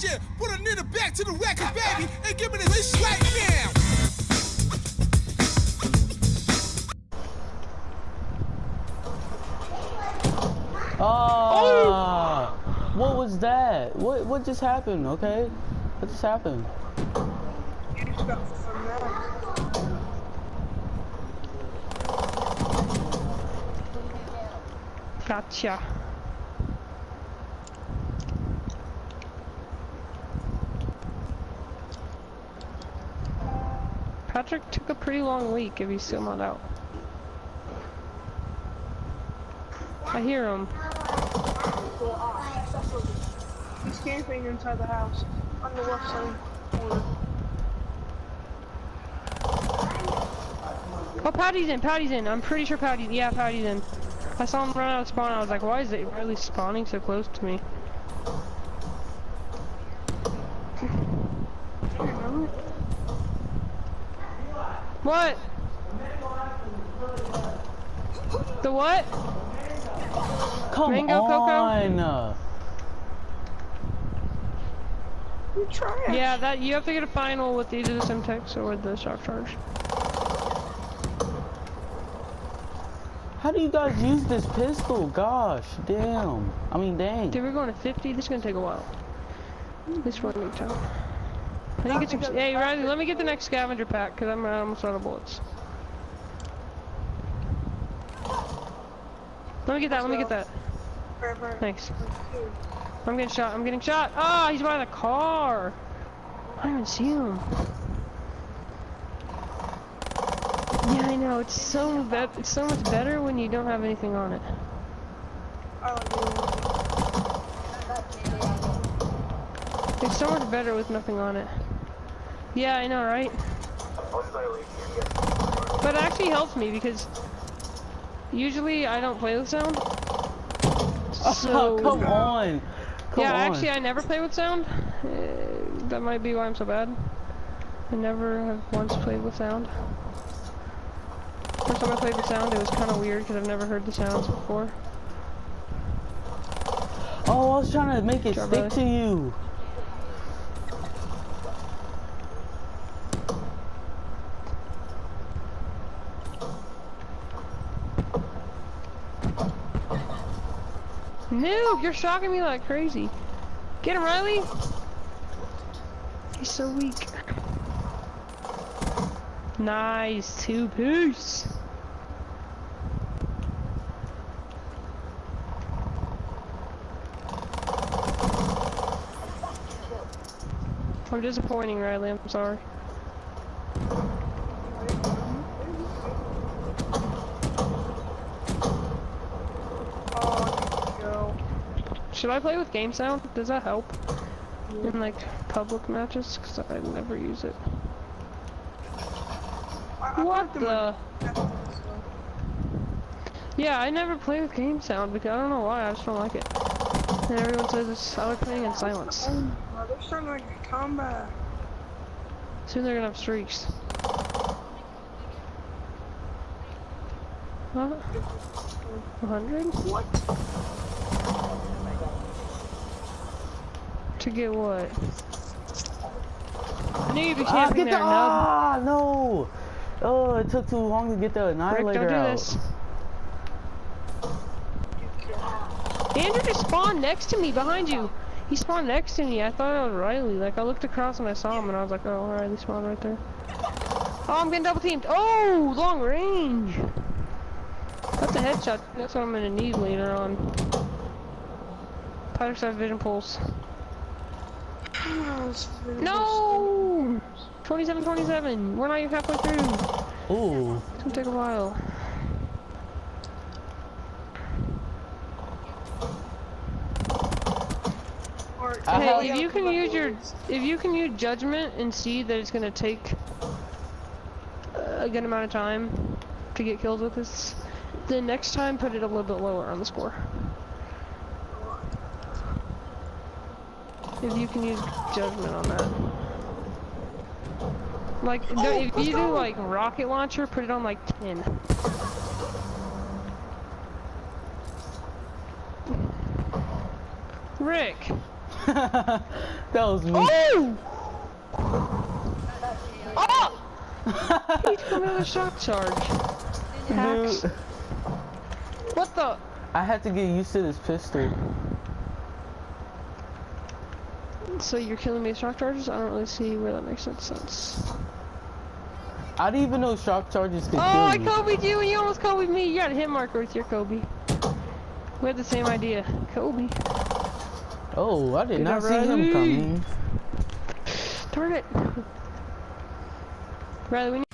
yeah. Put a nigga back to the record, baby, and give me this right now. Oh! What was that? What just happened? Okay, what just happened? You just got from that. Gotcha. Patrick took a pretty long week if he's still not out. I hear him. He's camping inside the house on the left side corner. Oh, Patty's in. I'm pretty sure Patty's in. I saw him run out of spawn. I was like, why is it really spawning so close to me? What? The what? Come Mango on! You trash. Yeah, that you have to get a final with either the Simtex or the shock charge. How do you guys use this pistol? Gosh, damn. I mean, dang. Dude, we're going to 50. This is gonna take a while. This one need time. I think it's. Hey, Riley, let me get the next scavenger pack because I'm almost out of bullets. Let me get that. Thanks. I'm getting shot. Ah, he's by the car. I don't even see him. Yeah, I know. It's so much better when you don't have anything on it. It's so much better with nothing on it. Yeah, I know, right? But it actually helps me because usually I don't play with sound. So come on. Yeah, actually I never play with sound. That might be why I'm so bad. I never have once played with sound. First time I played with sound, it was kind of weird because I've never heard the sounds before. Oh, I was trying to make it stick to you. Noob, you're shocking me like crazy. Get him, Riley. He's so weak. Nice, 2-piece. I'm disappointing, Riley. I'm sorry. Should I play with game sound? Does that help? In like public matches? Because I never use it. What the? Yeah, I never play with game sound because I don't know why, I just don't like it. And everyone says it's, I like playing in silence. They're starting like a combat. Soon they're gonna have streaks. What? 100? What? To get what? I knew you'd be camping there, nub. No! Oh, it took too long to get the annihilator Rick, don't do out. this. Andrew just spawned next to me, behind you. He spawned next to me. I thought it was Riley. Like, I looked across and I saw him and I was like, oh, Riley spawned right there. Oh, I'm getting double teamed. Oh, long range. That's a headshot. That's what I'm gonna need later on. Pirates have vision pulse. No! 27. We're not even halfway through. Ooh. It's gonna take a while. Hey, if you can use judgment and see that it's gonna take a good amount of time to get kills with this, then next time put it a little bit lower on the score. If you can use judgment on that. Like, if you do like rocket launcher, put it on like 10. Rick! That was me. Oh! Oh! He's coming with a shock charge. Hacks. Dude, What the? I had to get used to this pistol. So you're killing me with shock charges? I don't really see where that makes sense. I didn't even know shock charges could Oh, kill I you. Kobe'd you and you almost Kobe'd me. You got a hit marker with your Kobe. We had the same idea. Kobe. Oh, I did Good not job, see him Riley. coming. Darn it. Riley, we need